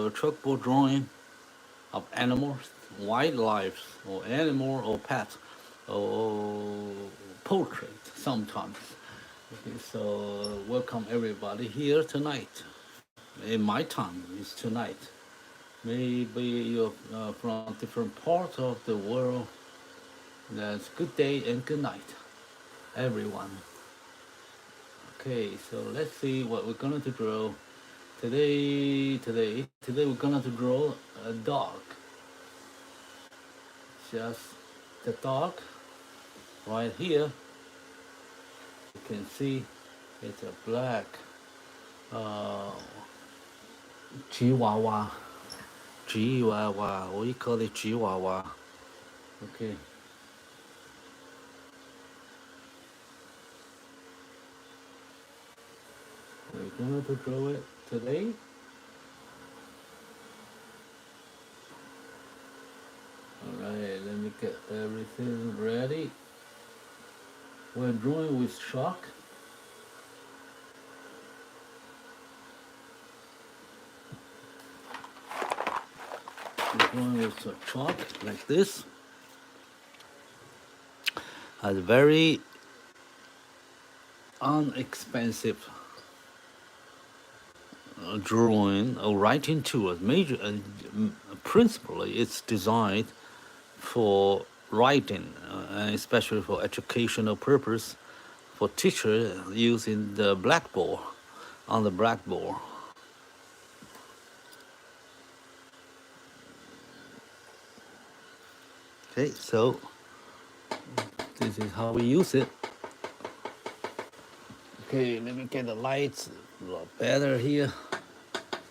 a chalkboard drawing of animals, wildlife, or animal or pet, or portrait sometimes. Okay, so welcome everybody here tonight. In my time is tonight. Maybe you're from different parts of the world. That's good day and good night, everyone. Okay, so let's see what we're going to draw today we're going to draw a dog. Just the dog right here. You can see it's a black Chihuahua. We call it Chihuahua. Okay. We're going to draw it today. Alright, let me get everything ready. We're drawing with chalk. We're drawing with chalk like this. A very inexpensive drawing or writing tool. Major principally, it's designed for writing, especially for educational purpose, for teachers using the blackboard, on the blackboard. Okay, so this is how we use it. Okay, let me get the lights a lot better here.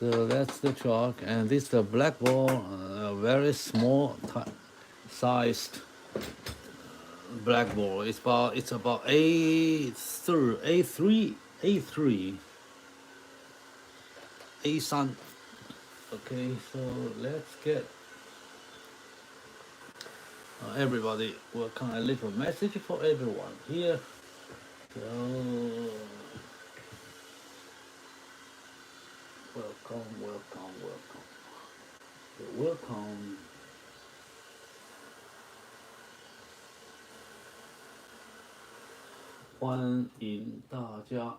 So that's the chalk, and this is the blackboard, very small sized blackboard. It's about A3. Okay, so let's get everybody welcome. I leave a message for everyone here. So welcome. 欢迎大家啊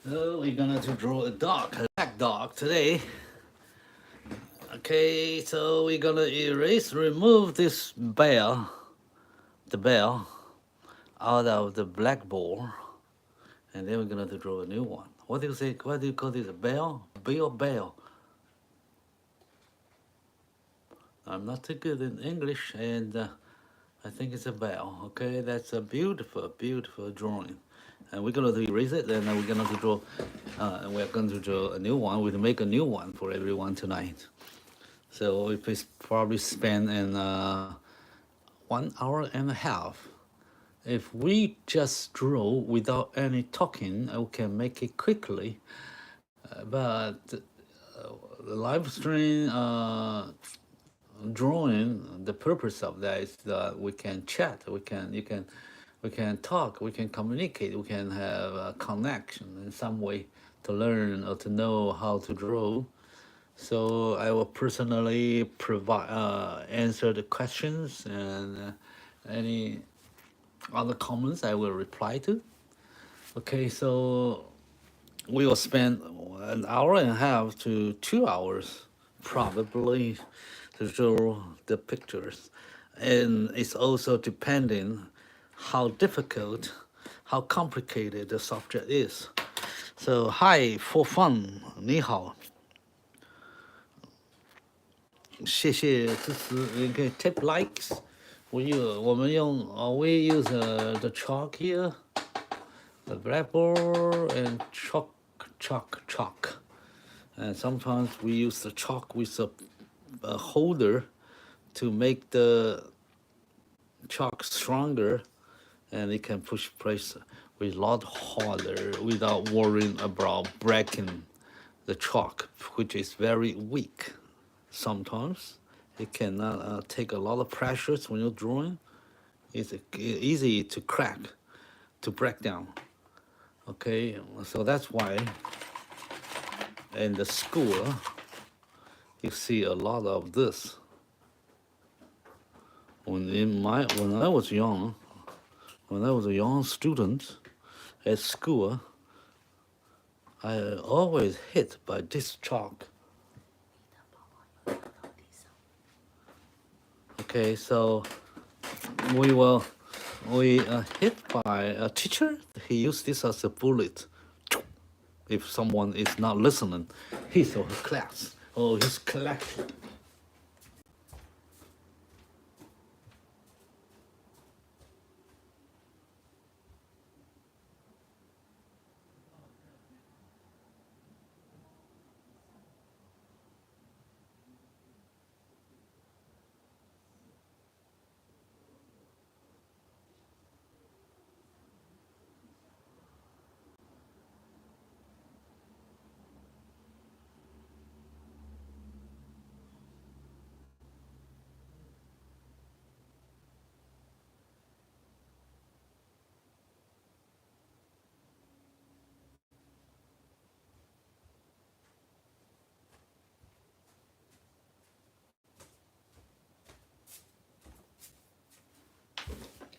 ！So we're gonna draw a dog, a black dog today. Okay, so we're gonna remove this bell, the bell, out of the blackboard, and then we're gonna draw a new one. What do you say? What do you call this? A bell? Bell. I'm not too good in English, and I think it's a bell. Okay, that's a beautiful drawing. And we're going to erase it, and then we're going to draw. We're going to draw a new one. We'll make a new one for everyone tonight. So we probably spend 1 hour and a half if we just draw without any talking, we can make it quickly. But the live stream drawing, the purpose of that is that we can chat, we can talk, we can communicate, we can have a connection in some way to learn or to know how to draw. So I will personally provide answer the questions, and any other comments I will reply to. Okay, so we will spend 1.5 hours to 2 hours probably to draw the pictures. And it's also depending how difficult, how complicated the subject is. So hi, for fun, 你好，谢谢支持，你可以 tap likes. We use the chalk here, the blackboard and chalk. And sometimes we use the chalk with a holder to make the chalk stronger, and it can push place a lot harder without worrying about breaking the chalk, which is very weak. Sometimes it cannot take a lot of pressures when you're drawing. It's easy to crack, to break down. Okay, so that's why in the school you see a lot of this. When I was young, when I was a young student at school, I always hit by this chalk. Okay, so we hit by a teacher. He used this as a bullet. If someone is not listening, his or her class or his collection.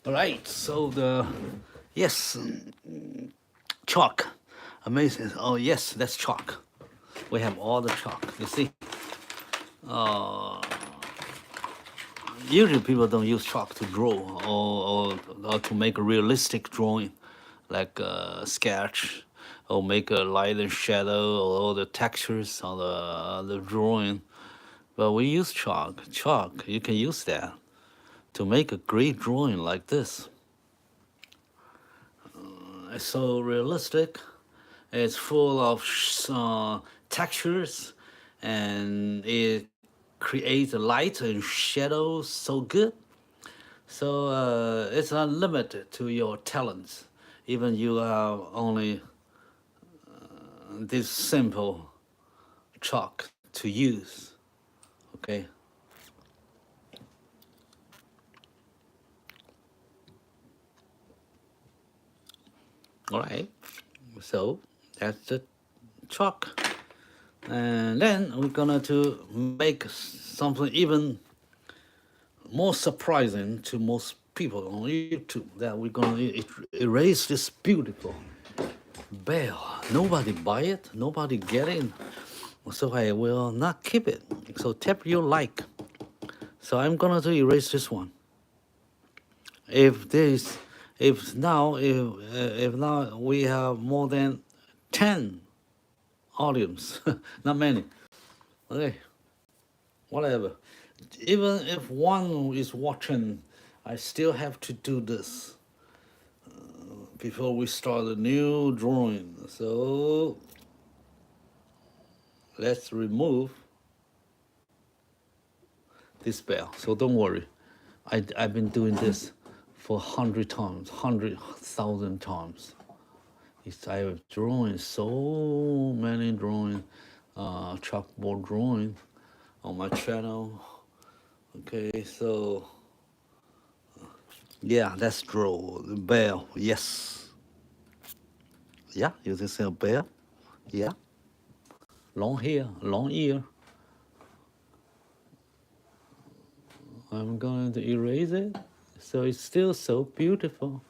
All right, so yes, chalk, amazing. Oh yes, that's chalk. We have all the chalk. You see, usually people don't use chalk to draw or to make a realistic drawing, like a sketch, or make a light and shadow or all the textures on the drawing. But we use chalk. Chalk, you can use that to make a great drawing like this. It's so realistic. It's full of textures, and it creates light and shadows so good. So it's unlimited to your talents. Even you have only this simple chalk to use. Okay. All right. So that's the chalk. And then we're gonna to make something even more surprising to most people on YouTube, that we're gonna erase this beautiful bell. Nobody buy it, nobody get it, so I will not keep it. So tap your like. So I'm gonna to erase this one. If now we have more than 10 audience, not many. Okay, whatever. Even if one is watching, I still have to do this before we start a new drawing. So let's remove this bell. So don't worry, I've been doing this for 100 times, 100,000 times. I have drawn so many chalkboard drawing on my channel. Okay, so yeah, let's draw the bear. Yes. Yeah, you can see a bear. Yeah. Long hair, long ear. I'm going to erase it so it's still so beautiful.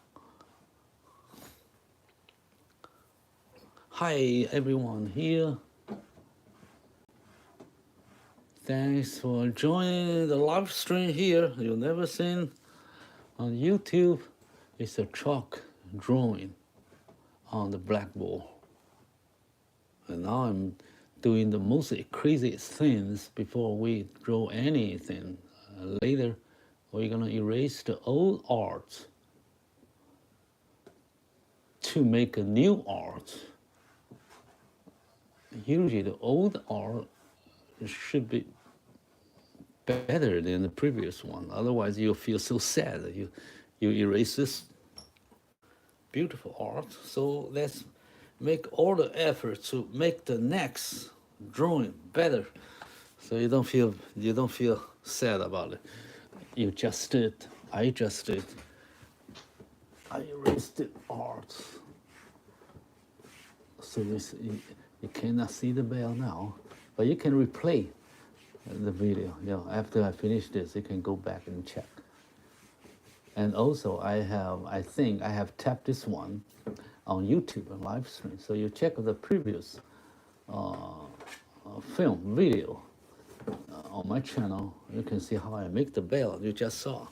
Hi everyone here. Thanks for joining the live stream here. You've never seen on YouTube. It's a chalk drawing on the blackboard. And now I'm doing the most craziest things before we draw anything. Later, we're gonna erase the old art to make a new art. Usually the old art should be better than the previous one. Otherwise, you'll feel so sad that you erase this beautiful art. So let's make all the effort to make the next drawing better. So you don't feel sad about it. You just did. I just did. I erased the art. So you cannot see the bell now, but you can replay the video. You know, after I finish this, you can go back and check. And also, I think I have tapped this one on YouTube and live stream. So you check the previous film video on my channel. You can see how I make the bell. You just saw.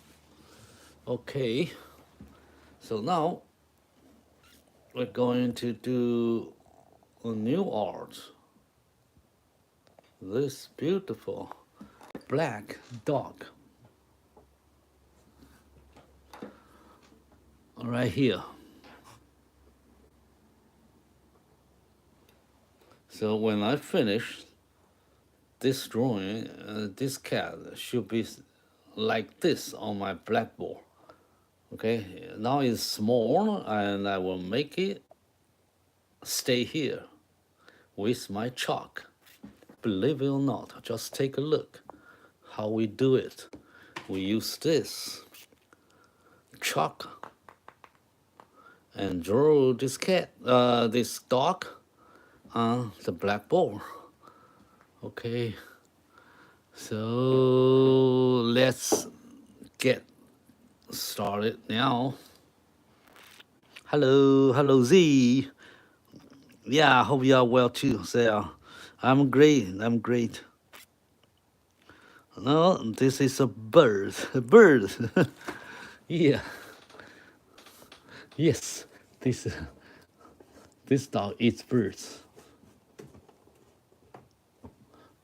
Okay. So now we're going to do a new art. This beautiful black dog. Right here. So when I finish this drawing, this cat should be like this on my blackboard. Okay, now it's small and I will make it stay here with my chalk. Believe it or not, just take a look how we do it. We use this chalk and draw this cat, this dog on the blackboard. Okay, so let's get started now. Hello Z. Yeah, I hope you are well too, Sarah. I'm great. No, this is a bird. A bird. Yeah. Yes. This dog eats birds.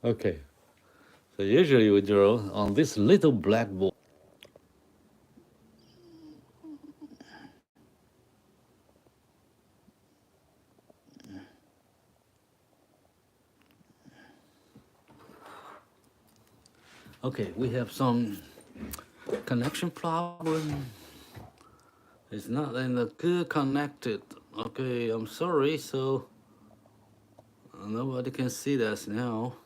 Okay. So usually we draw on this little blackboard. Okay, we have some connection problem. It's not in the good connected. Okay, I'm sorry. So nobody can see this now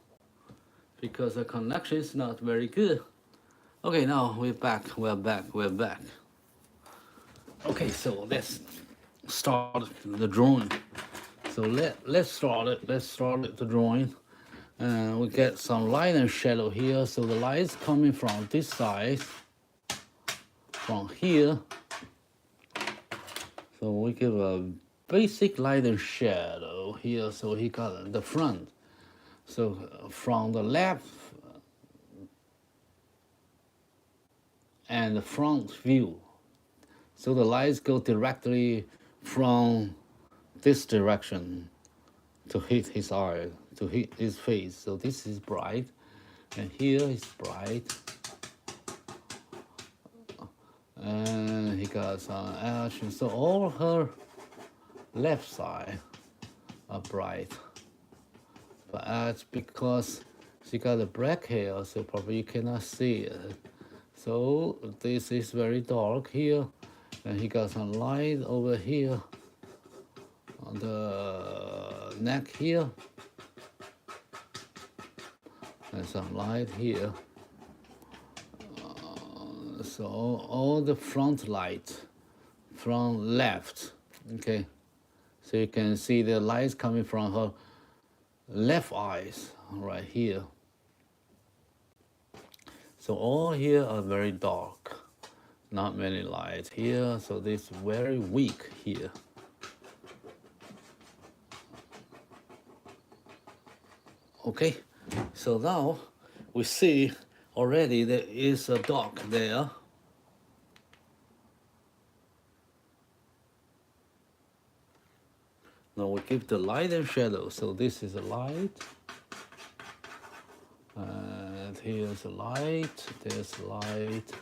because the connection is not very good. Okay, now we're back. Okay, so let's start the drawing. So let's start it. The drawing. And we get some light and shadow here. So the light is coming from this side, from here. So we give a basic light and shadow here. So he got the front. So from the left and the front view. So the lights go directly from this direction to hit his eye, to hit his face. So this is bright, and here is bright. And he got some action. So all her left side are bright. But that's because she got a black hair, so probably you cannot see it. So this is very dark here. And he got some light over here on the neck here, and some light here. So all the front light, front left, okay. So you can see the lights coming from her left eyes right here. So all here are very dark, not many lights here, so this very weak here. Okay, so now we see already there is a dog there. Now we give the light and shadow. So this is a light, and here's a light, there's a light,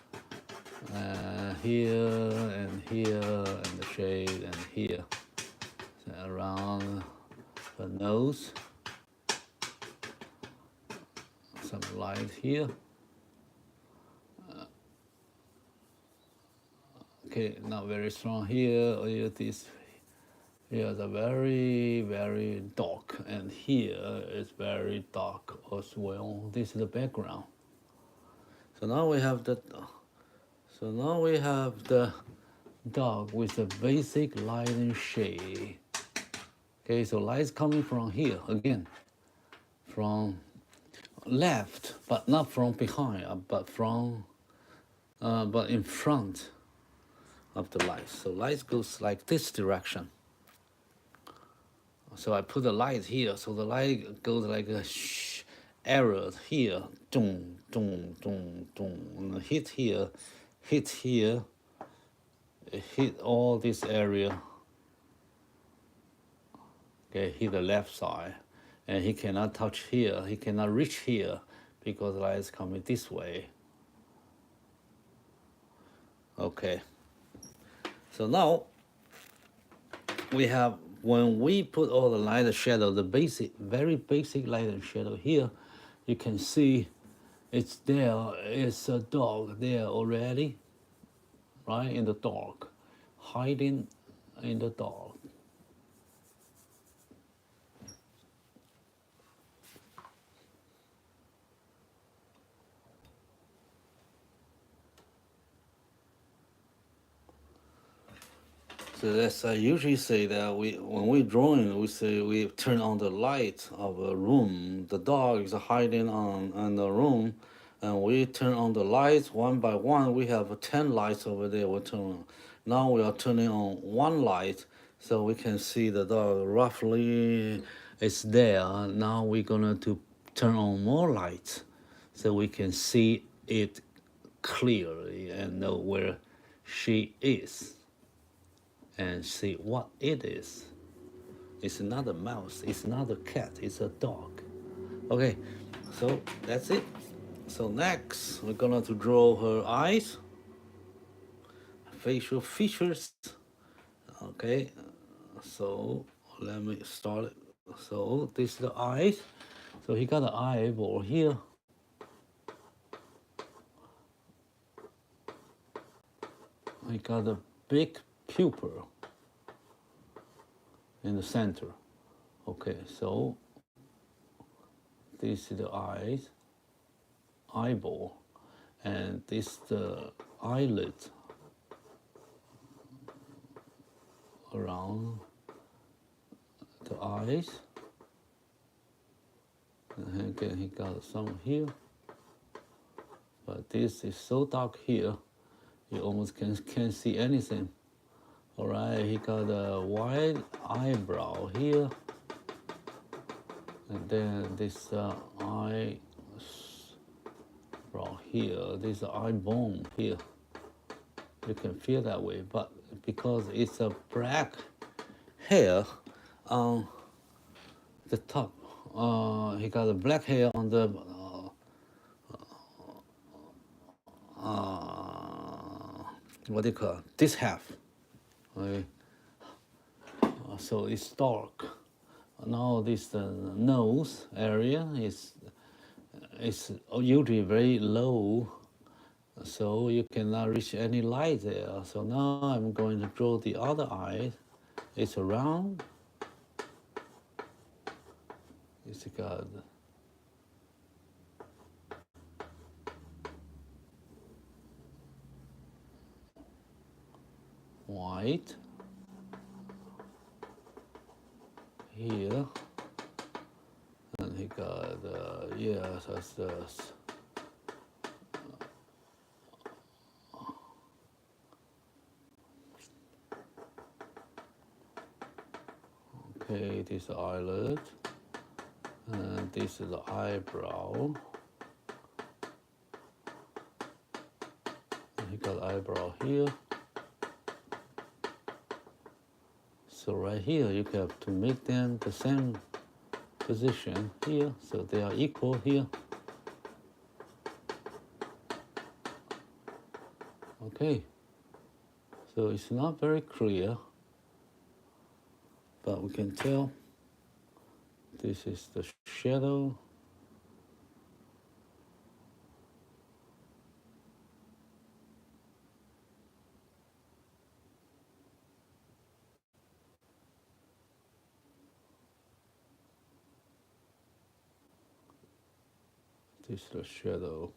and here, and the shade, and here. So around the nose, some light here. Okay, not very strong here. This here is a very, very dark, and here is very dark as well. This is the background. So now we have the dog with the basic light and shade. Okay, so light's coming from here again, from left, but not from behind, but in front of the light. So light goes like this direction. So I put the light here, so the light goes like a arrow here, dong, dong, dong, dong, hit here, hit all this area. Okay, hit the left side, and he cannot touch here, he cannot reach here because the light is coming this way. Okay, so now we have, when we put all the light and shadow, the basic, very basic light and shadow here, you can see it's there, it's a dog there already, right, in the dark, hiding in the dark. So that's, I usually say that when we're drawing, we say we turn on the light of a room. The dog is hiding in the room, and we turn on the lights one by one. We have 10 lights over there. We turn on. Now we are turning on one light, so we can see the dog roughly. It's there. Now we're gonna to turn on more lights, so we can see it clearly and know where she is, and see what it is. It's not a mouse, it's not a cat, it's a dog. Okay, so that's it. So next, we're gonna to draw her eyes, facial features. Okay, so let me start it. So this is the eyes. So he got an eyeball here. He got a big pupil in the center. Okay, so this is the eyes, eyeball, and this is the eyelid around the eyes. And again, he got some here, but this is so dark here, you almost can't see anything. All right, he got a wide eyebrow here, and then this eyebrow here, this eye bone here. You can feel that way, but because it's a black hair on the top, he got a black hair on the what do you call it? This half. Okay. So it's dark. Now this nose area is usually very low So you cannot reach any light there. So now I'm going to draw the other eye. It's round. It's got white here, and he got yes, that's okay. This eyelid, and this is the eyebrow. And he got eyebrow here. So right here, you have to make them the same position here, so they are equal here. Okay, so it's not very clear, but we can tell this is the shadow. This is the shadow.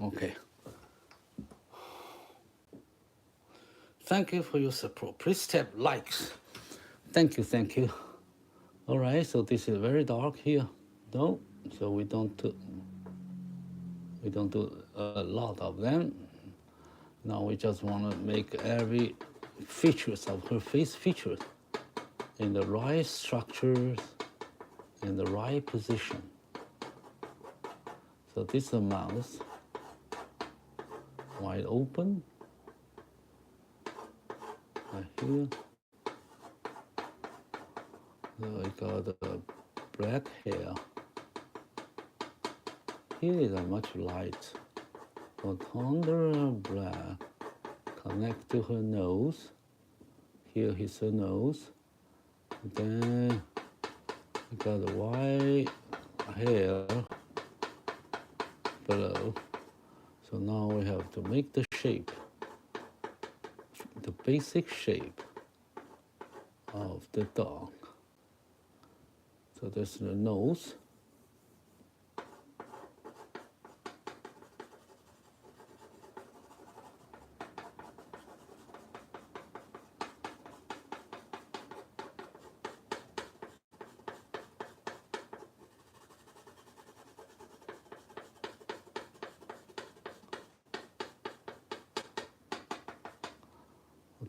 Okay. Thank you for your support. Please tap likes. Thank you, thank you. All right, so this is very dark here. No, so we don't do a lot of them. Now we just want to make every features of her face featured in the right structures, in the right position. So this is the mouth, wide open, right here. So we got the black hair. Here is a much light, but under black, connect to her nose. Here is her nose. Then we got the white hair below. So now we have to make the shape, the basic shape of the dog. So that's the nose.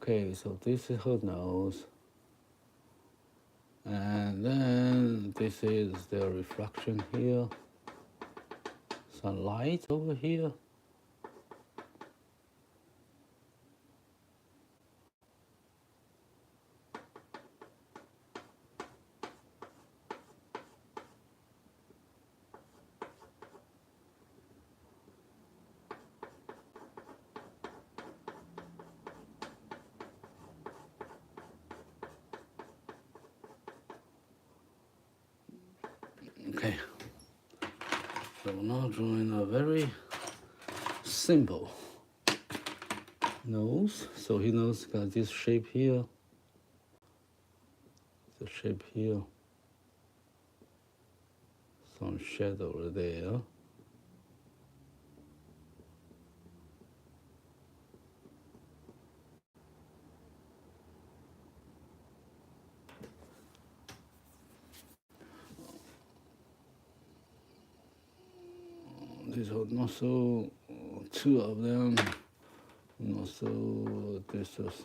Okay, so this is her nose. And then this is the reflection here. Some light over here. Okay, so now drawing a very simple nose. So his nose got this shape here, the shape here, some shadow there. These are not so, two of them, not so, this is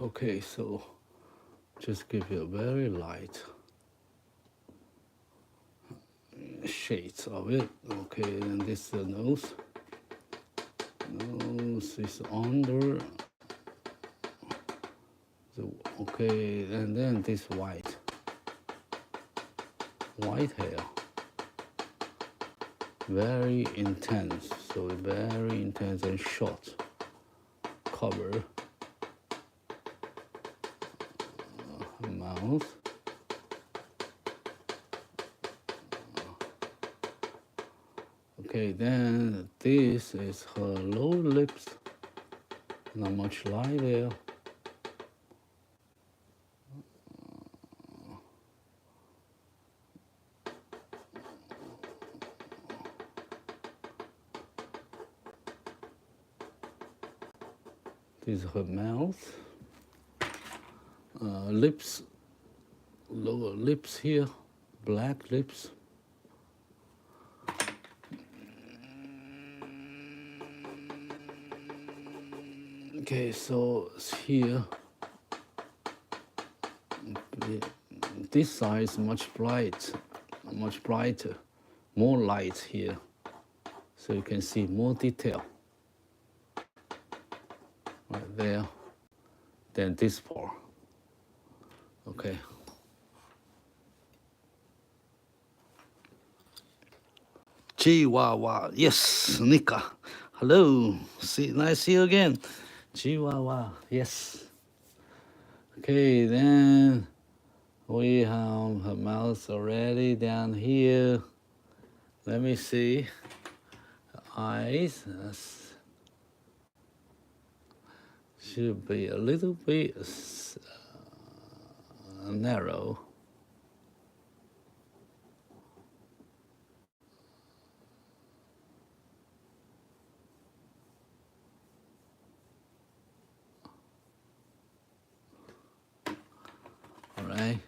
Okay, so just give you a very light shades of it. Okay, and this is the nose. Nose is under. Okay, and then this white hair. Very intense, so very intense and short cover. Mouth. Okay, then this is her lower lips. Not much light there. This is her mouth. Lips, lower lips here, black lips. Okay, so here, this side is much brighter, more light here, so you can see more detail right there than this part. Okay. Chihuahua, yes, Nika. Hello, nice to see you again. Chihuahua, yes. Okay, then we have her mouth already down here. Let me see. Her eyes should be a little bit narrow. All right.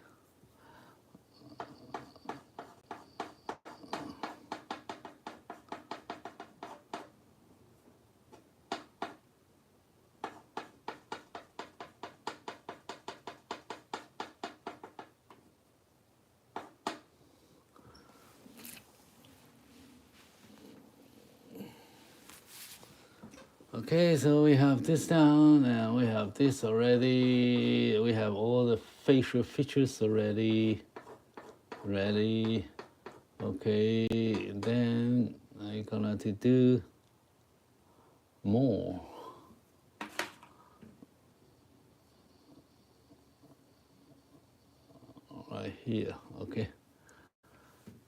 Okay, so we have this down, and we have this already. We have all the facial features already ready. Okay, then I'm gonna to do more. Right here, okay.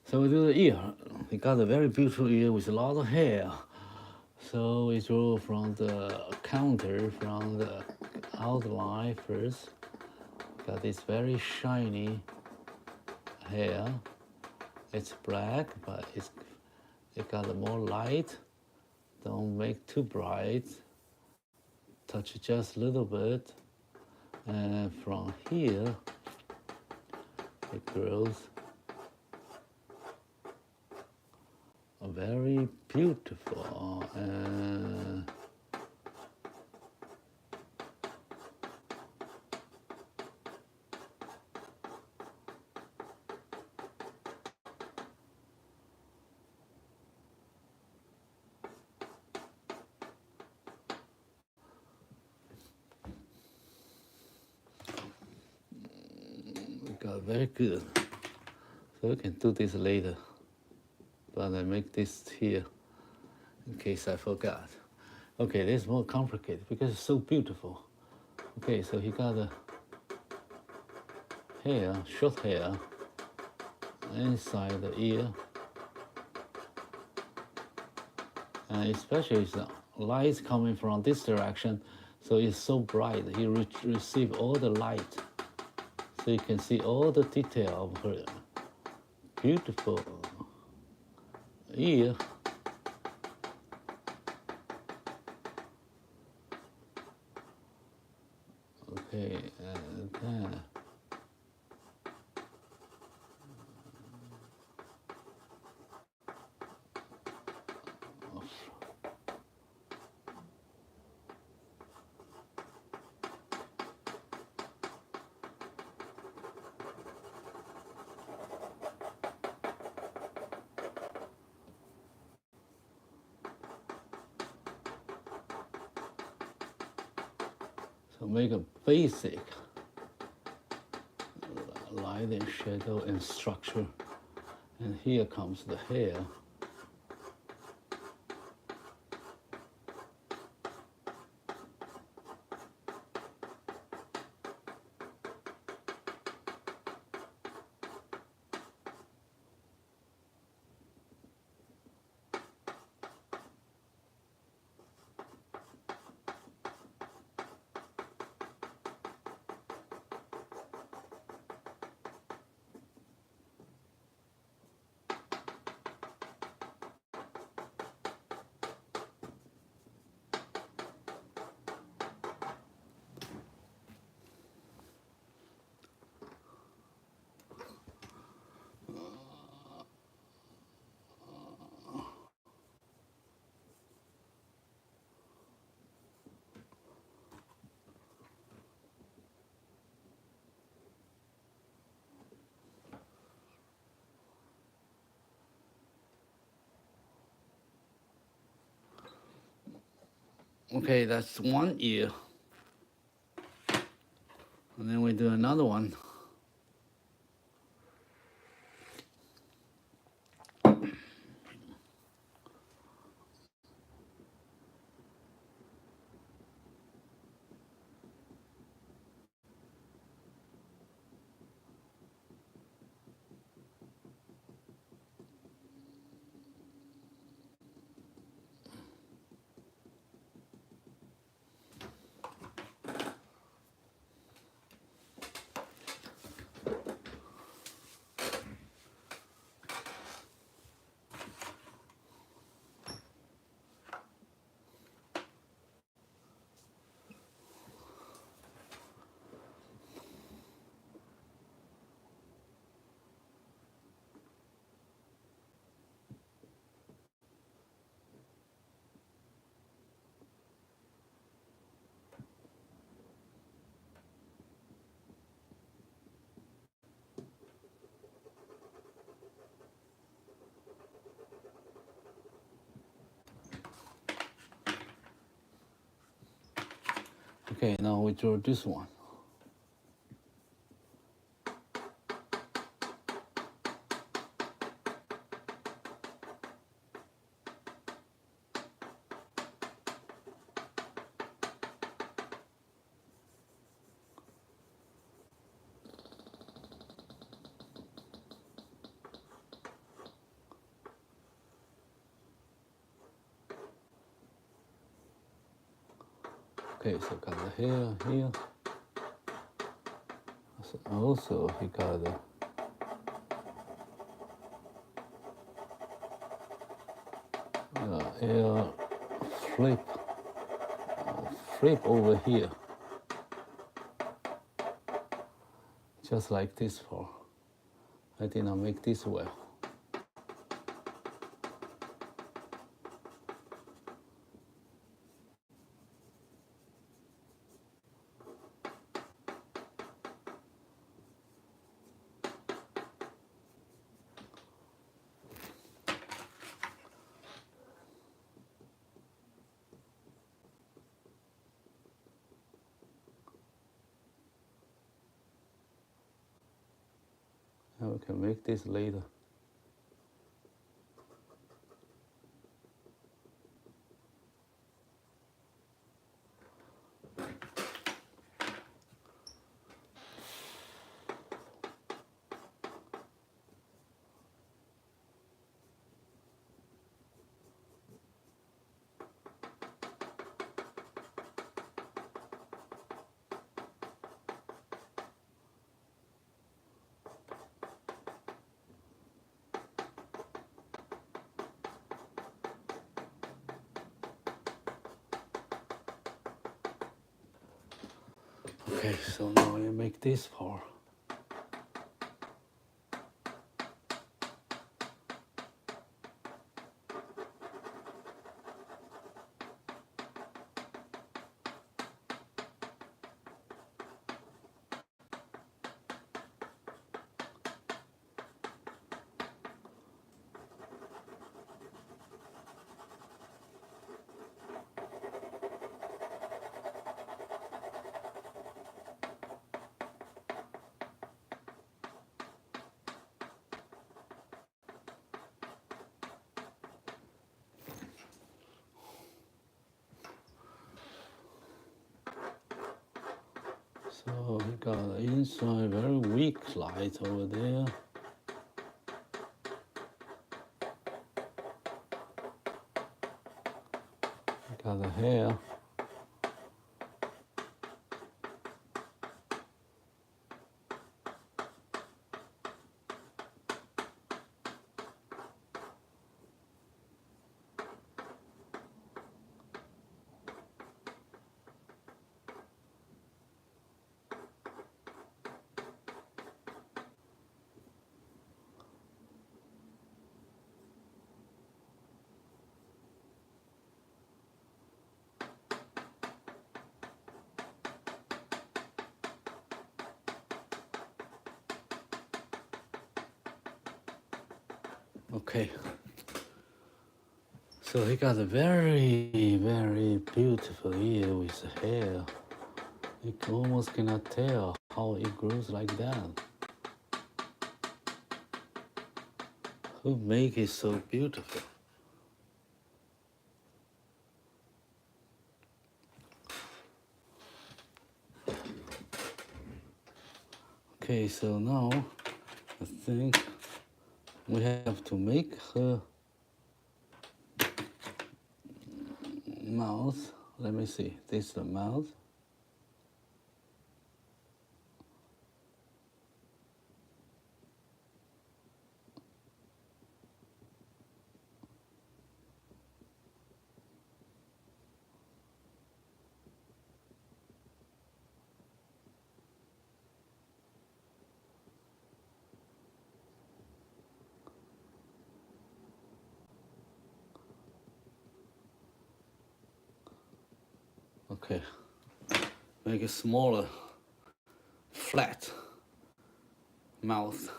So we do the ear. We got a very beautiful ear with a lot of hair. So we draw from the counter, from the outline first. Got this very shiny hair. It's black, but it got more light. Don't make too bright. Touch it just a little bit. And from here, it grows a very beautiful got very good. So we can do this later. But I make this here in case I forgot. Okay, this is more complicated because it's so beautiful. Okay, so he got a hair, short hair, inside the ear. And especially the light coming from this direction, so it's so bright. He receive all the light. So you can see all the detail of her beautiful ear. Okay, and then So make a basic light and shadow and structure. And here comes the hair. Okay, that's one ear. And then we do another one. Okay, now we draw this one. Okay, so got the hair here. So also he got the air flip over here, just like this for. I did not make this well. And we can make this later. Okay, so now you make this part. So he got inside very weak light over there. He got the hair. Okay, so he got a very, very beautiful ear with hair. You almost cannot tell how it grows like that. Who make it so beautiful? Okay, so now I think we have to make her mouth. Let me see. This is the mouth. Okay, make it smaller, flat mouth.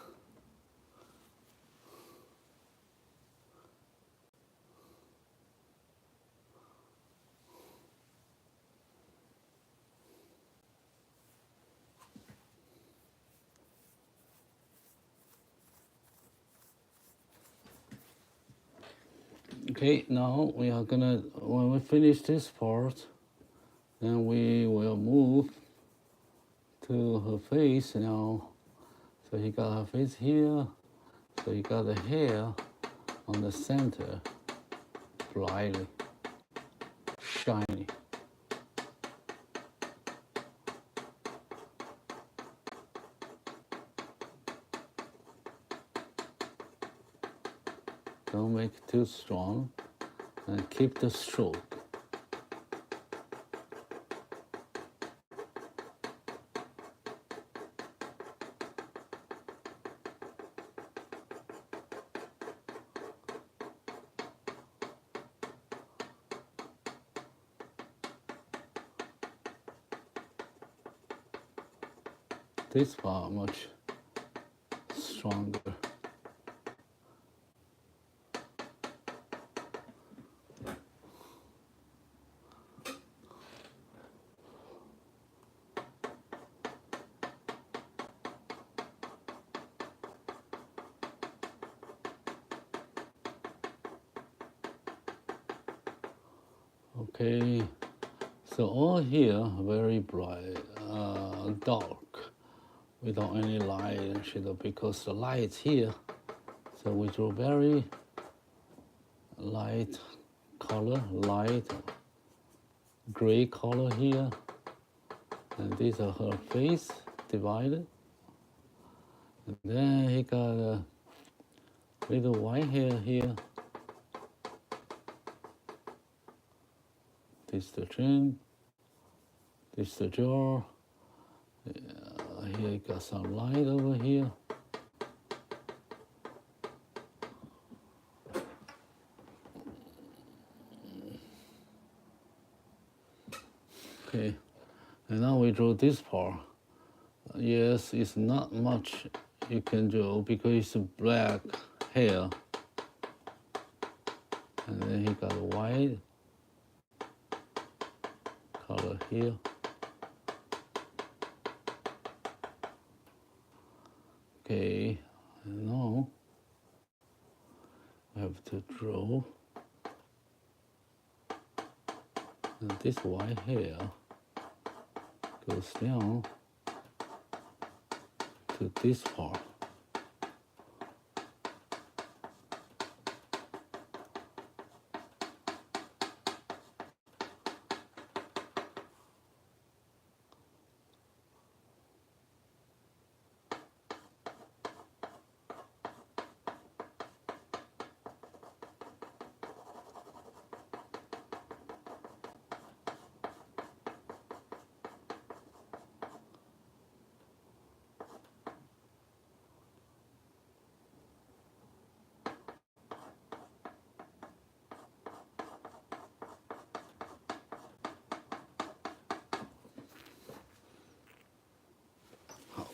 Okay, now we are gonna, when we finish this part, then we will move to her face now. So he got her face here. So he got the hair on the center, brightly, shiny. Don't make it too strong, and keep the stroke. This part much stronger. Okay, so all here very bright, dark, without any light and shadow because the light here. So we draw very light color, light gray color here, and these are her face divided. And then he got a little white hair here. This is the chin, this is the jaw. Here you got some light over here. Okay, and now we draw this part. Yes, it's not much you can draw because it's black hair. And then he got white color here. Okay, and now I have to draw. And this white hair goes down to this part.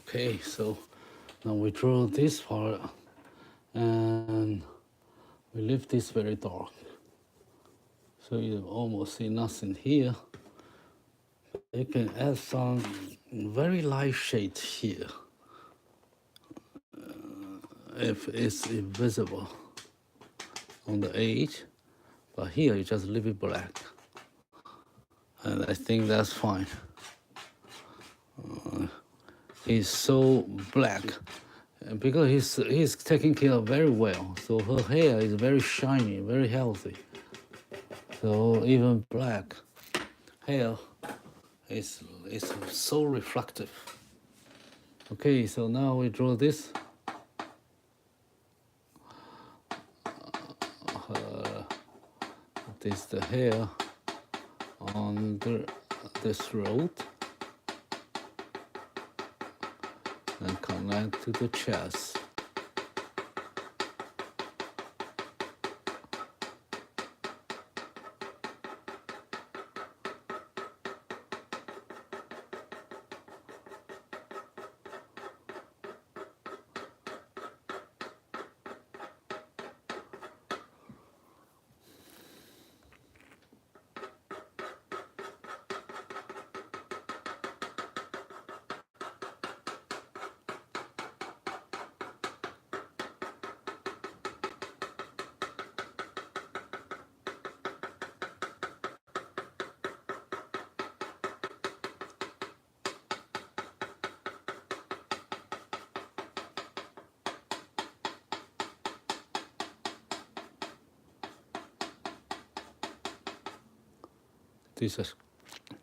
Okay, so now we draw this part and we leave this very dark. So you almost see nothing here. You can add some very light shade here if it's invisible on the edge, but here you just leave it black. And I think that's fine. He's so black because he's taking care very well. So her hair is very shiny, very healthy. So even black hair is so reflective. Okay, so now we draw this. This the hair under the throat. And connect to the chest.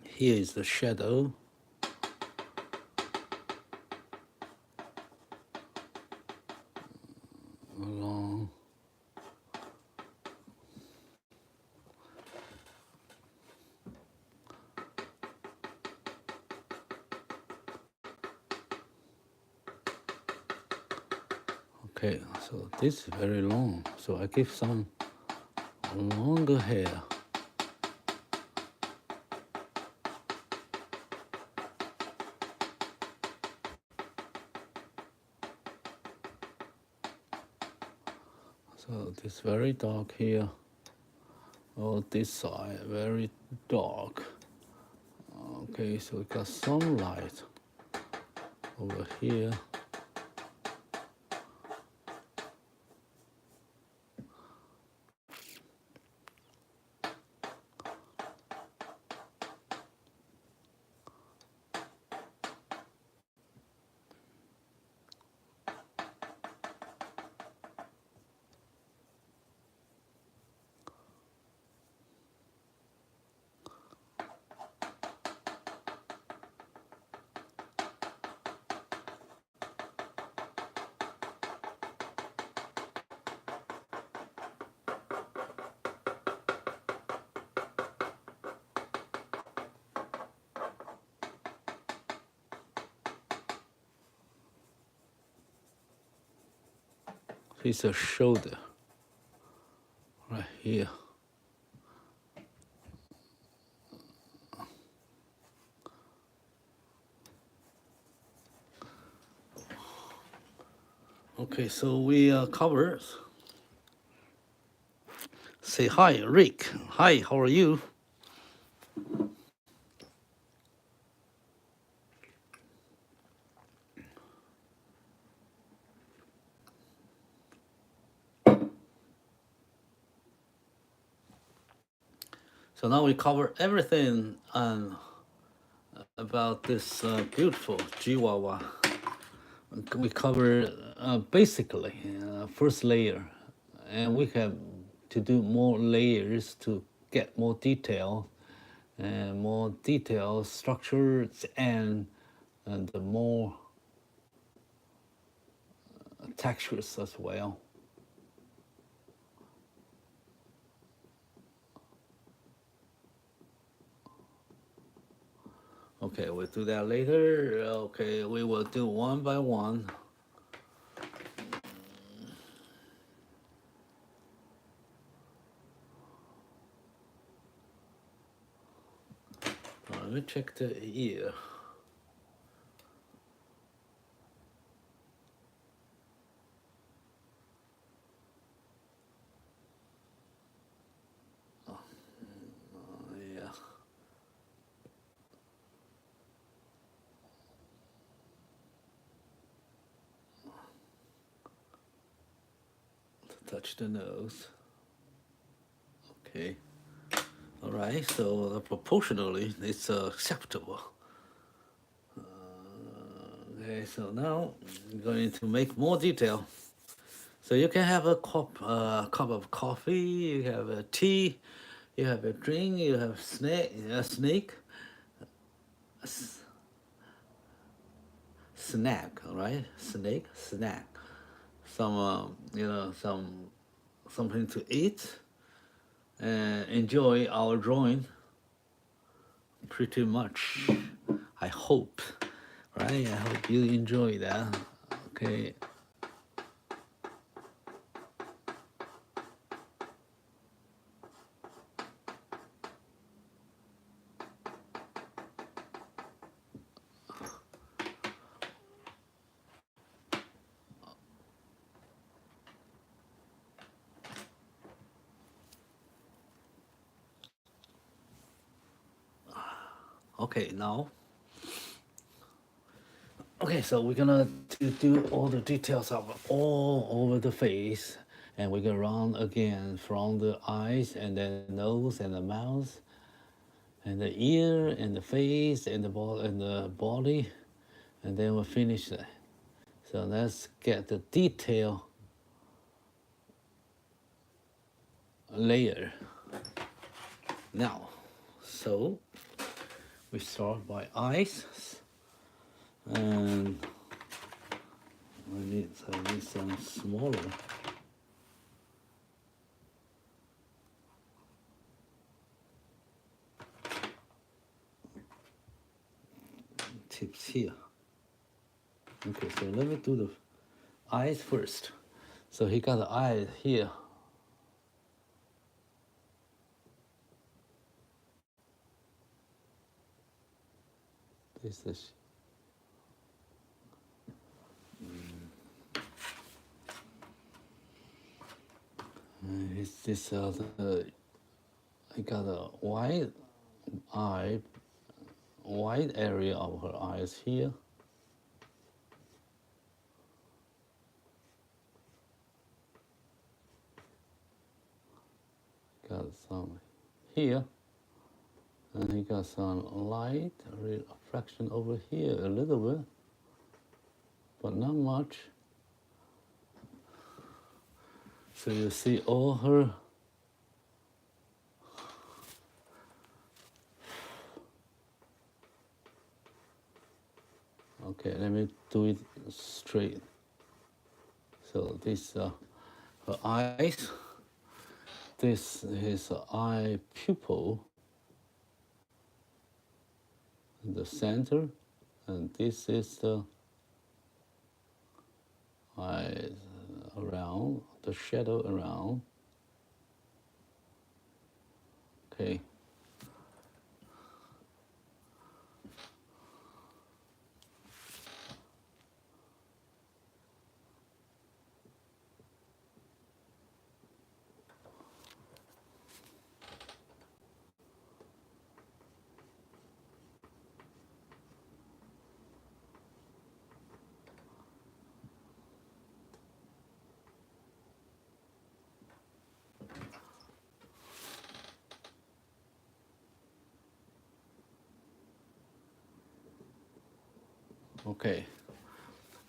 Here is the shadow. Along. Okay, so this is very long, so I give some longer hair. So this very dark here, this side very dark. Okay, so we got some light over here. It's a shoulder right here. Okay, so we covered. Say hi, Rick. Hi, how are you? So now we cover everything about this beautiful Chihuahua we cover basically first layer, and we have to do more layers to get more detail and more detailed structures and the more textures as well. Okay, we'll do that later. Okay, we will do one by one. Let me check the ear. Yeah. Touch the nose. Okay. All right. So proportionally, it's acceptable. Okay. So now I'm going to make more detail. So you can have a cup of coffee. You have a tea. You have a drink. You have a snake. Snack. All right. Snack. Some something to eat and enjoy our drawing pretty much. I hope, right? I hope you enjoy that. Okay. Okay, now. Okay, so we're gonna do all the details of all over the face, and we're gonna run again from the eyes and the nose and the mouth, and the ear and the face and the body, and then we'll finish it. So let's get the detail layer. Now, so we start by eyes, and I need some smaller. Tips here. Okay, so let me do the eyes first. So he got the eyes here. This is. This I got a wide area of her eyes here. Got some here, and he got some light reflection over here a little bit, but not much. So you see all her okay, let me do it straight. So this her eyes. This is eye pupil in the center, and this is the eyes around, the shadow around. Okay. Okay,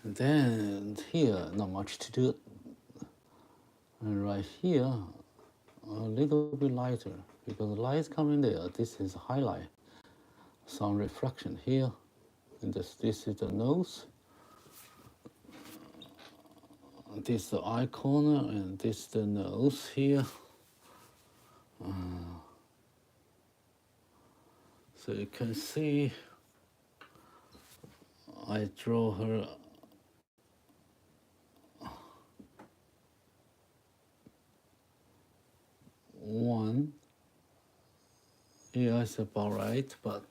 And then here, not much to do. And right here, a little bit lighter because the light coming there. This is highlight, some reflection here, and this is the nose. This is the eye corner, and this is the nose here. So you can see I draw her one. Yeah, it's about right, but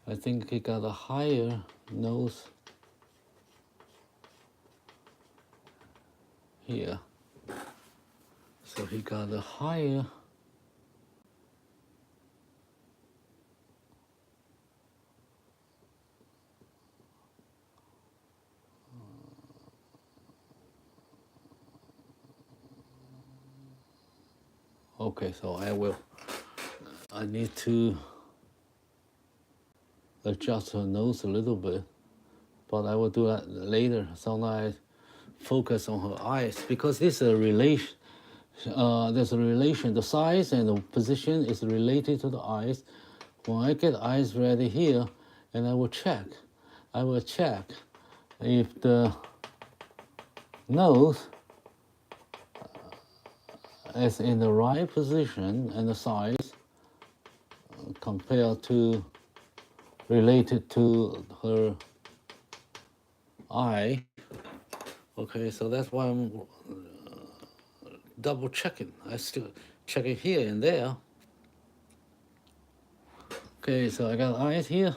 I think he got a higher nose here. So he got a higher okay, so I need to adjust her nose a little bit, but I will do that later. So now I focus on her eyes because this is a relation. There's a relation. The size and the position is related to the eyes. When I get eyes ready here, and I will check if the nose is in the right position and the size compared to related to her eye. Okay, so that's why I'm double checking. I still check it here and there. Okay, so I got eyes here.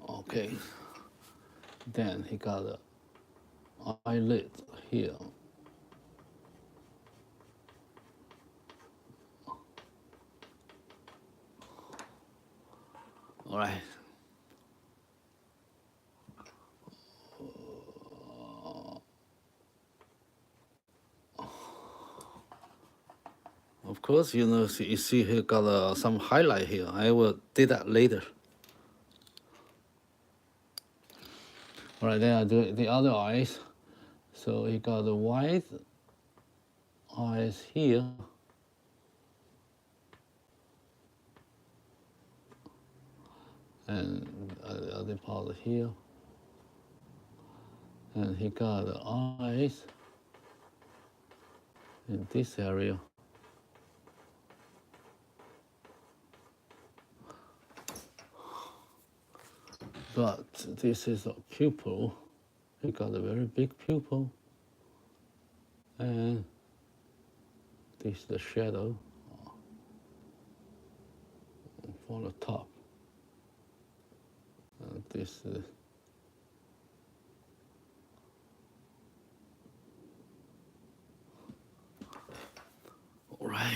Okay, then he got an eyelid here. All right. Of course, you see he got some highlight here. I will do that later. All right, then I do the other eyes. So he got the white eyes here. And the other part here. And he got the eyes in this area. But this is a pupil. He got a very big pupil. And this is the shadow for the top. And this is all right.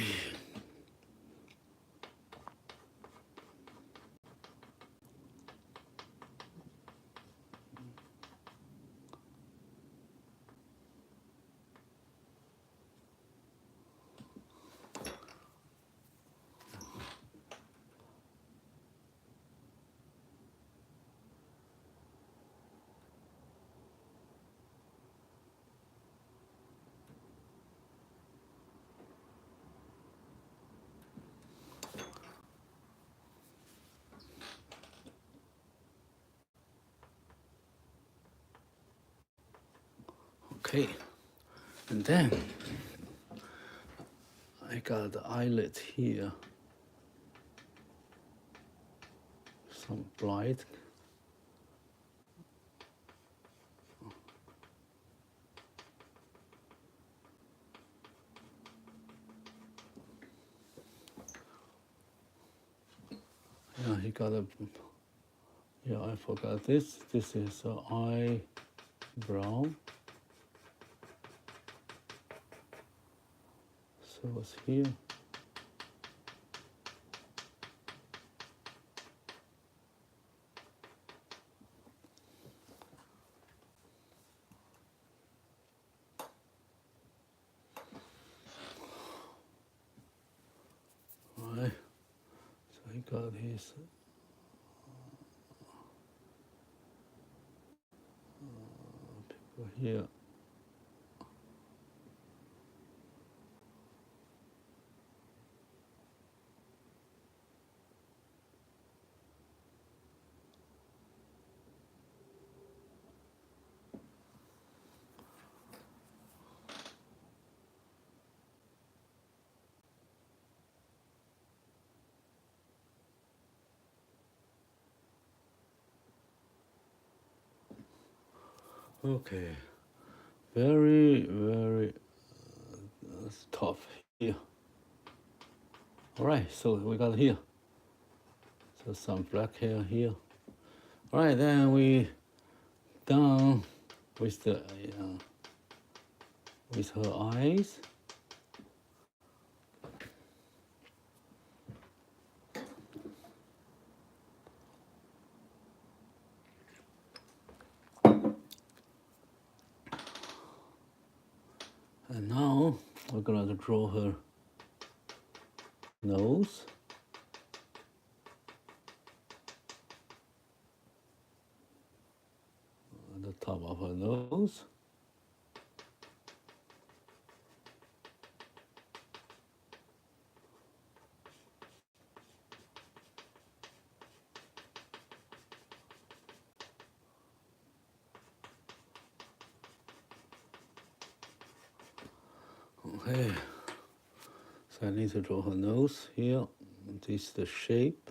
Okay, and then I got the eyelid here, some bright. Yeah, he got a. Yeah, I forgot this. This is eyebrow. So it's here. this people here. Okay, very, very tough here. All right, so we got here. So some black hair here. All right, then we done with the with her eyes. And now we're gonna draw her nose. The top of her nose. Okay, so I need to draw her nose here. This is the shape.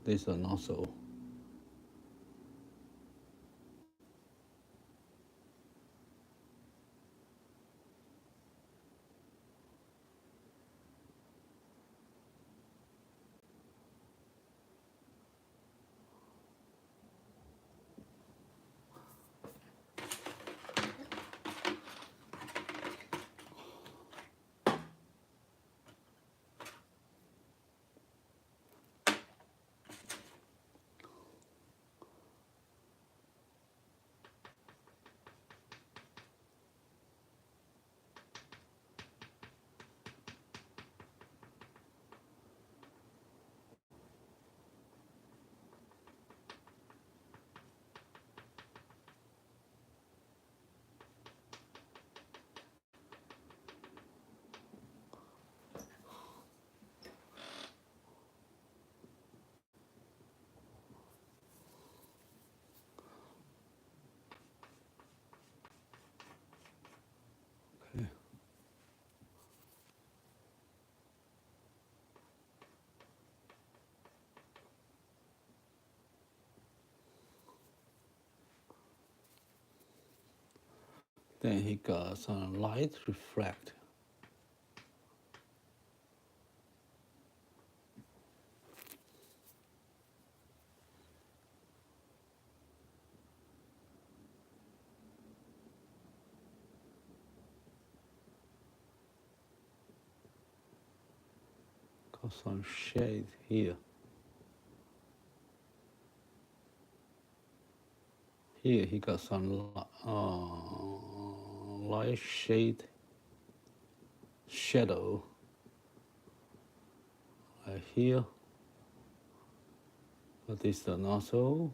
This is a nostril. Okay. Then he got some light reflect. Got some shade here. Here he got some light shade shadow right here. But this is the nostril.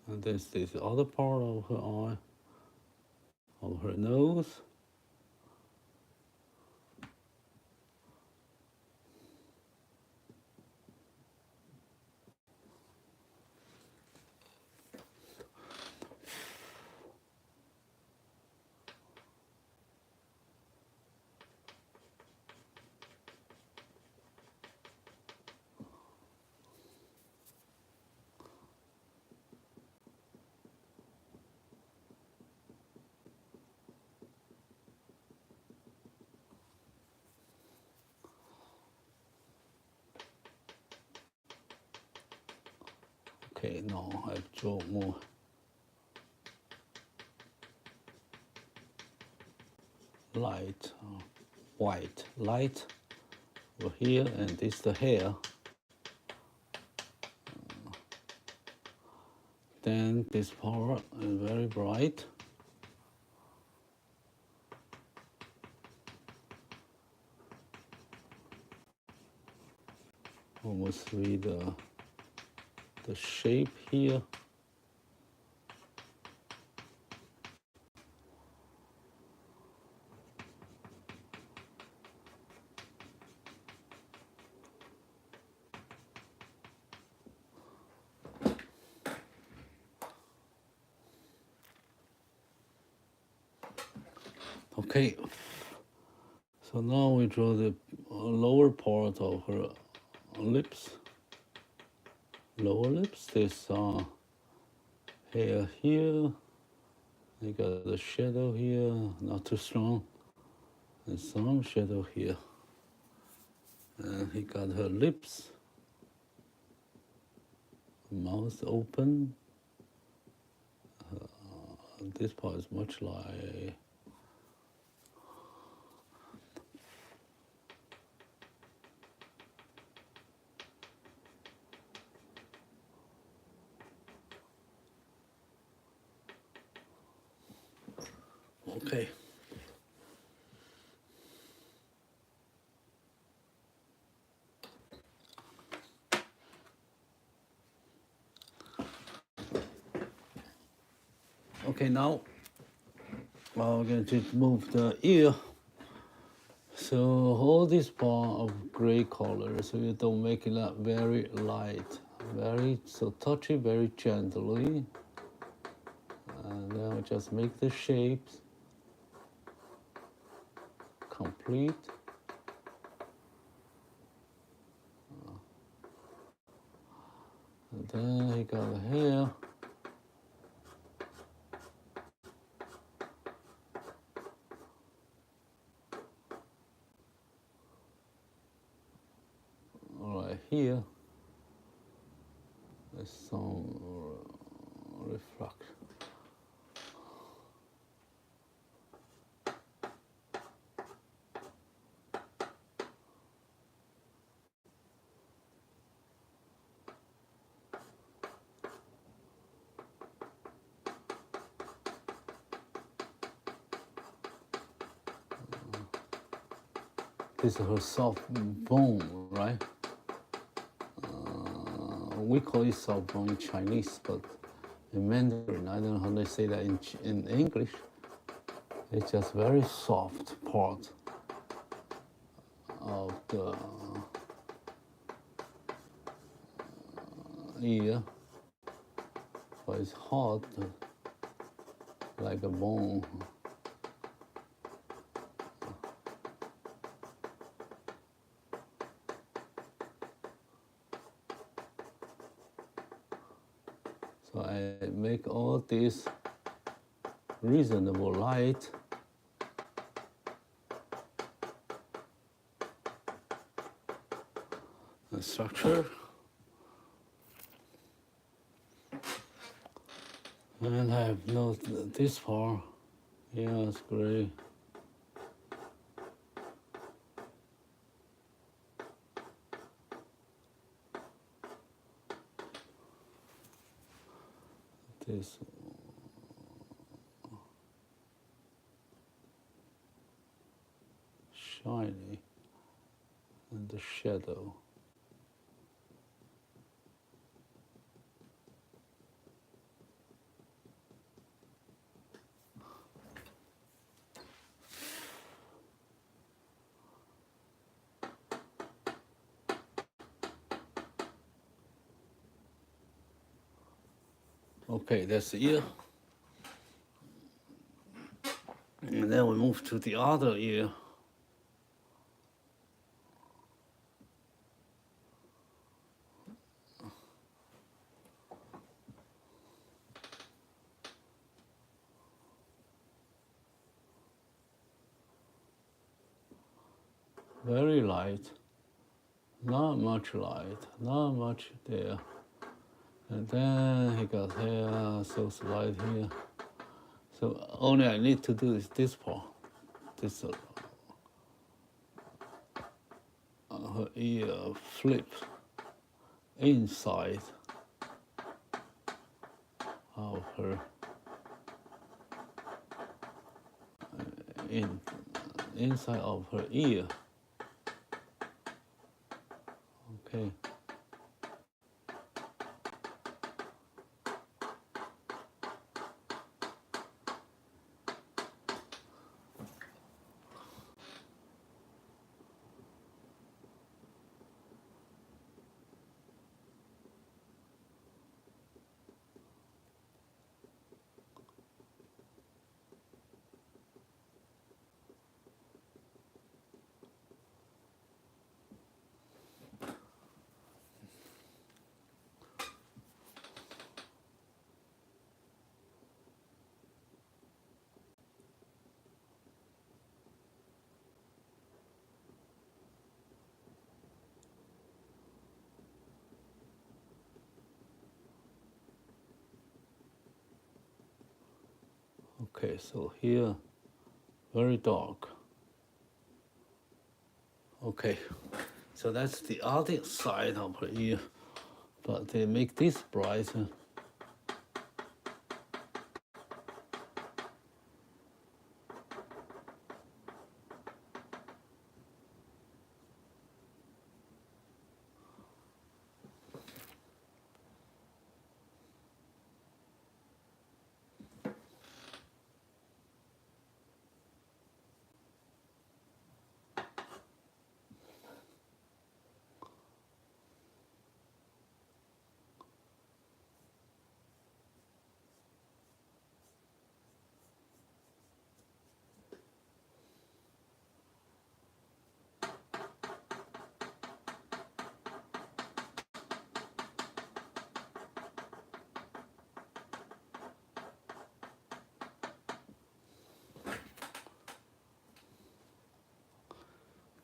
And this is the other part of her eye, of her nose. Okay, now I draw more light, white light over here, and this is the hair. Then this part is very bright. Almost read the shape here. Okay, so now we draw the lower part of her lips. Lower lips, this hair here. You got the shadow here, not too strong. And some shadow here. And he got her lips. Mouth open. This part is much like okay. Okay, now we're going to move the ear. So hold this part of gray color so you don't make it very light. So touch it very gently. And then we just make the shapes complete. And then he got the hair. Right here, there's some reflection. This is her soft bone, right? We call it soft bone in Chinese, but in Mandarin, I don't know how they say that in English. It's just very soft part of the ear, but it's hard like a bone. So I make all this reasonable light. The structure. And I have noted this part. Yeah, it's gray. This shiny and the shadow. Okay, that's the ear. And then we move to the other ear. Very light, not much light, not much there. And then he got hair, so slight here. So only I need to do is this part, this her ear flip inside. her inside of her ear. Okay. Okay, so here, very dark. Okay, so that's the other side of her ear, but they make this brighter.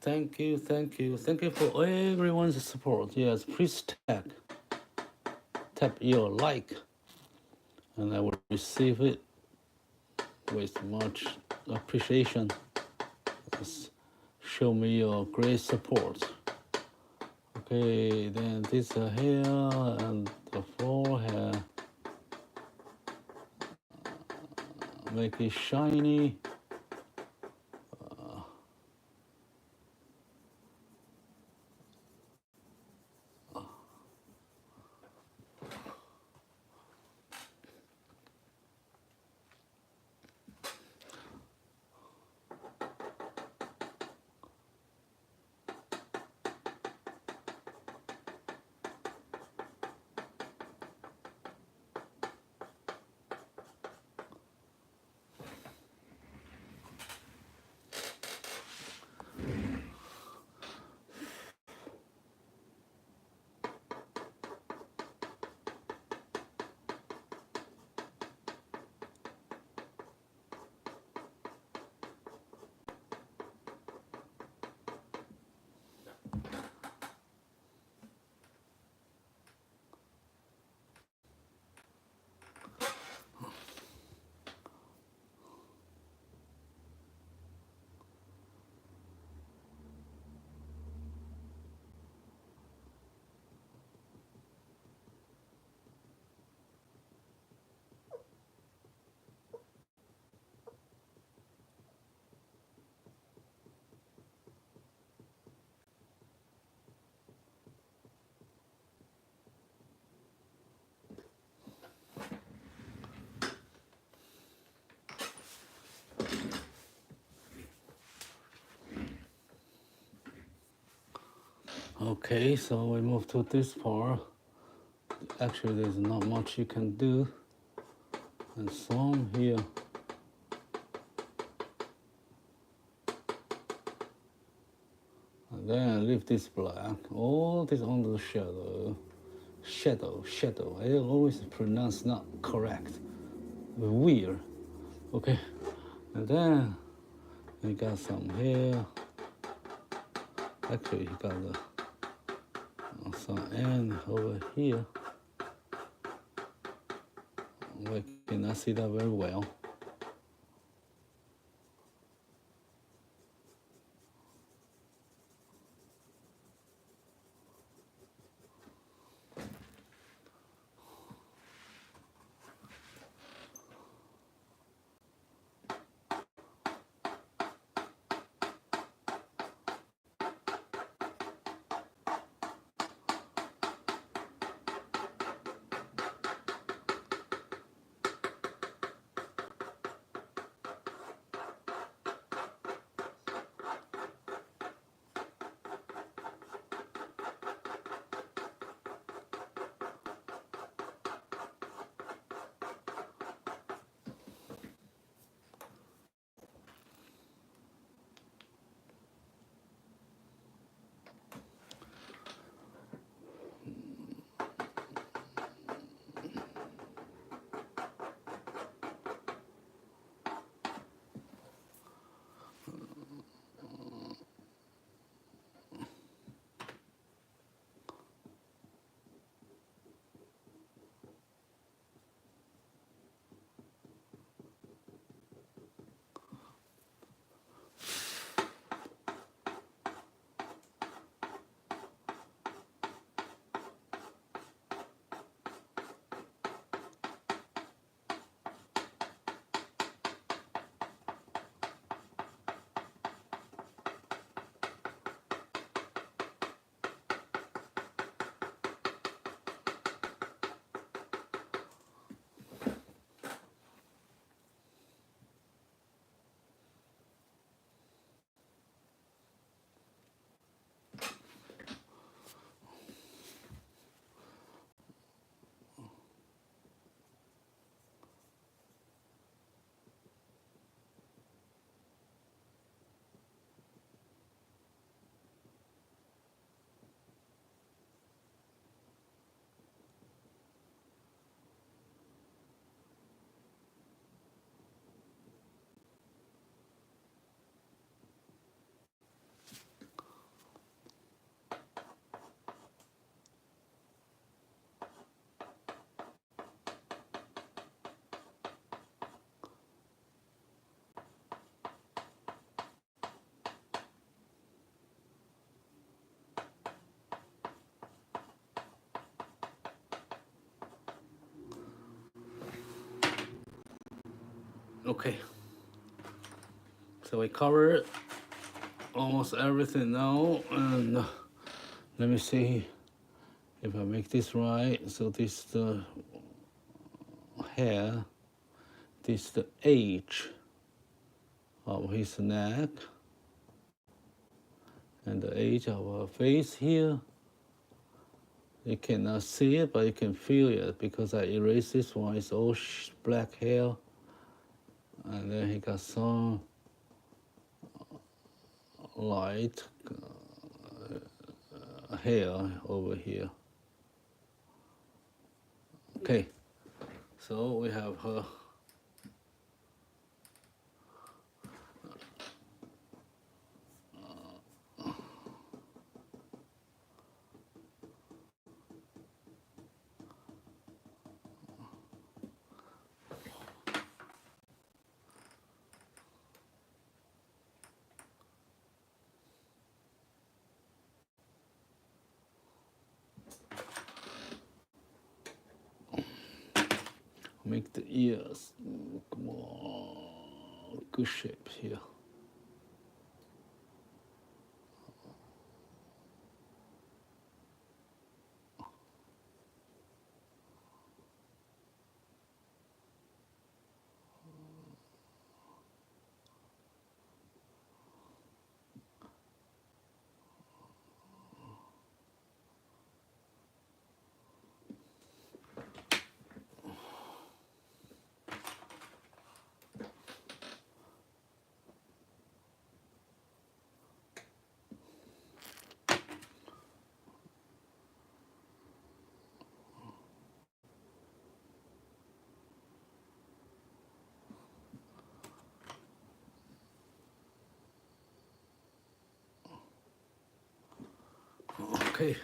Thank you for everyone's support. Yes, please tap your like, and I will receive it with much appreciation. Just show me your great support. Okay, then this hair and the forehead, make it shiny. Okay, so we move to this part. Actually, there's not much you can do. And some here. And then leave this black. All this under the shadow. Shadow. I always pronounce not correct. Weird. Okay. And then you got some here. Actually, you got some end over here. We cannot see that very well. Okay, so we covered almost everything now, and let me see if I make this right. So this is the hair, this is the edge of his neck, and the edge of our face here. You cannot see it, but you can feel it because I erased this one. It's all black hair, and then he got some light hair over here. Okay, so we have her. Make the ears more good shape here. Okay,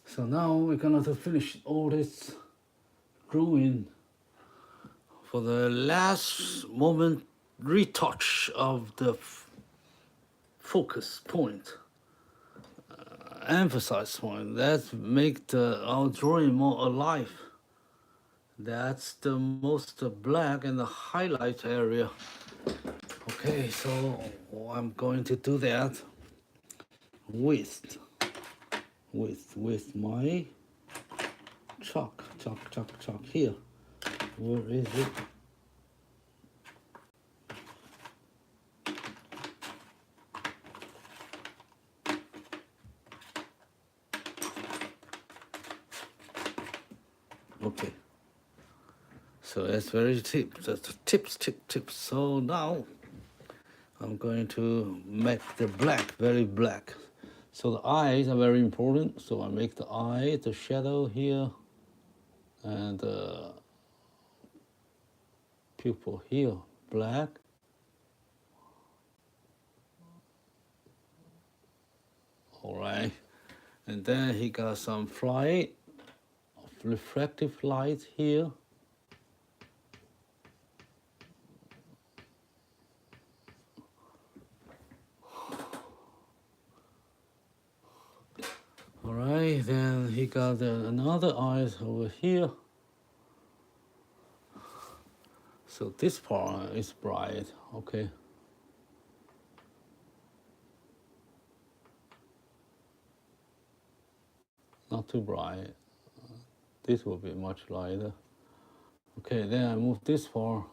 so now we're gonna finish all this drawing for the last moment retouch of the focus point, emphasize point. That make our drawing more alive. That's the most black in the highlight area. Okay, so I'm going to do that with my chalk here. Where is it? Okay. So that's very tips. So now I'm going to make the black very black. So the eyes are very important. So I make the eye, the shadow here, and pupil here, black. All right. And then he got some reflective light here. All right, then he got another eyes over here. So this part is bright, okay. Not too bright. This will be much lighter. Okay, then I move this far.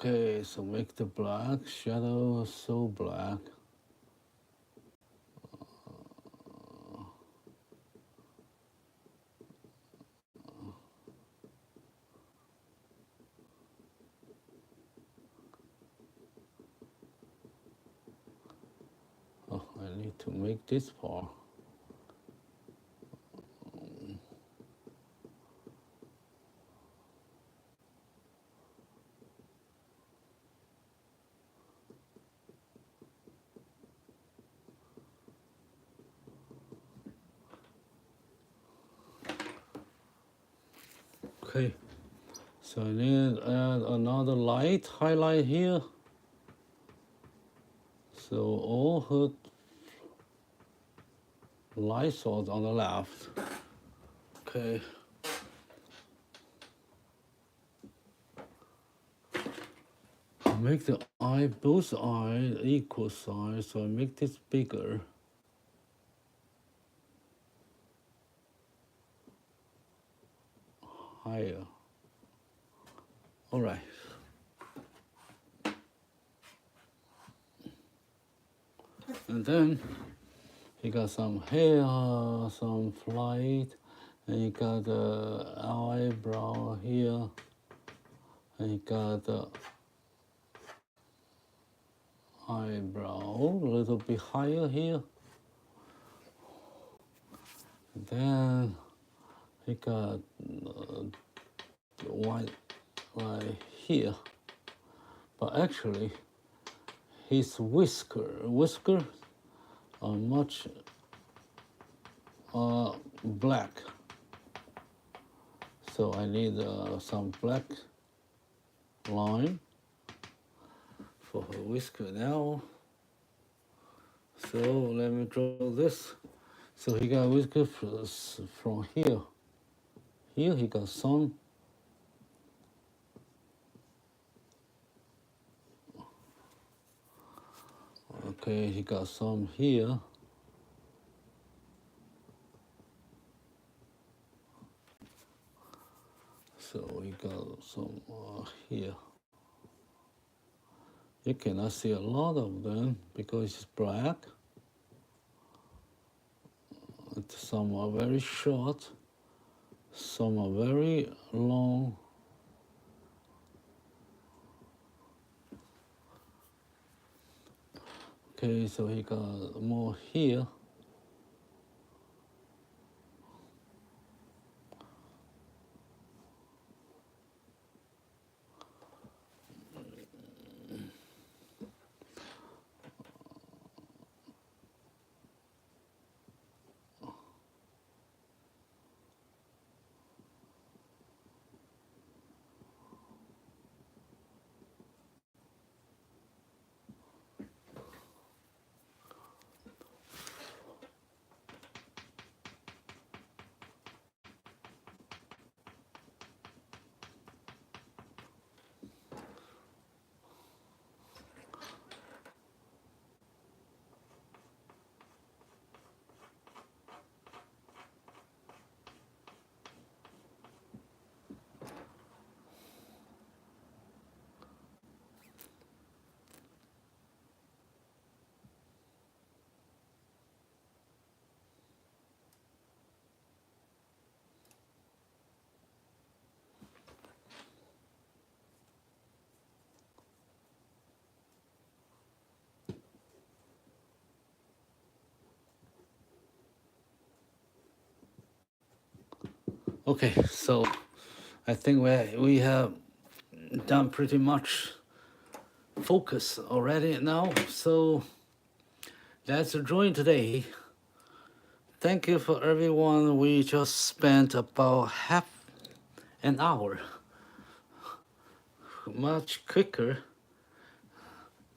Okay, so make the black shadow so black. Oh, I need to make this part. Okay, so I need to add another light highlight here. So all her light source on the left. Okay. Make the eye, both eyes equal size, so I make this bigger. Higher. All right. And then you got some hair, some flight, and you got the eyebrow here, and you got the eyebrow a little bit higher here. And then you got white right here. But actually, his whiskers are much black. So I need some black line for her whisker now. So let me draw this. So he got whisker from here. Here he got some. Okay, he got some here. So he got some here. You cannot see a lot of them because it's black. Some are very short, some are very long. Okay, so he got more here. Okay, so I think we have done pretty much focus already now. So that's the drawing today. Thank you for everyone. We just spent about half an hour, much quicker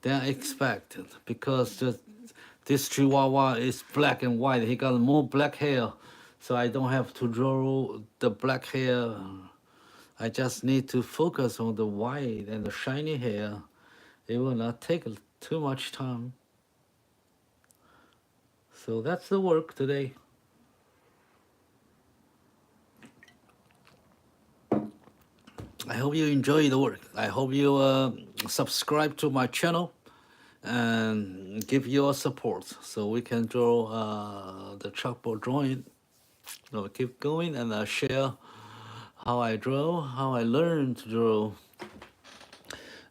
than expected because this Chihuahua is black and white. He got more black hair, so I don't have to draw the black hair. I just need to focus on the white and the shiny hair. It will not take too much time. So that's the work today. I hope you enjoy the work. I hope you subscribe to my channel and give your support so we can draw the chalkboard drawing. I'll keep going and I'll share how I draw, how I learn to draw.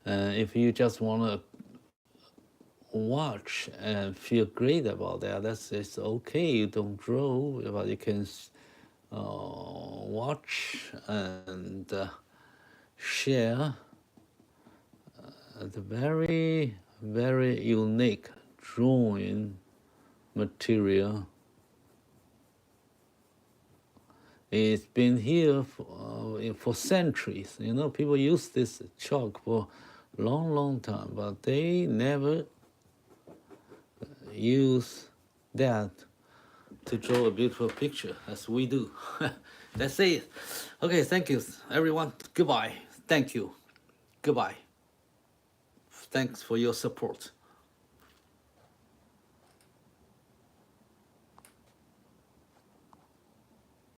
If you just want to watch and feel great about that, it's okay. You don't draw, but you can watch and share the very, very unique drawing material. It's been here for centuries. You know, people use this chalk for long, long time, but they never use that to draw a beautiful picture as we do. That's it. Okay, thank you, everyone. Goodbye. Thank you. Goodbye. Thanks for your support.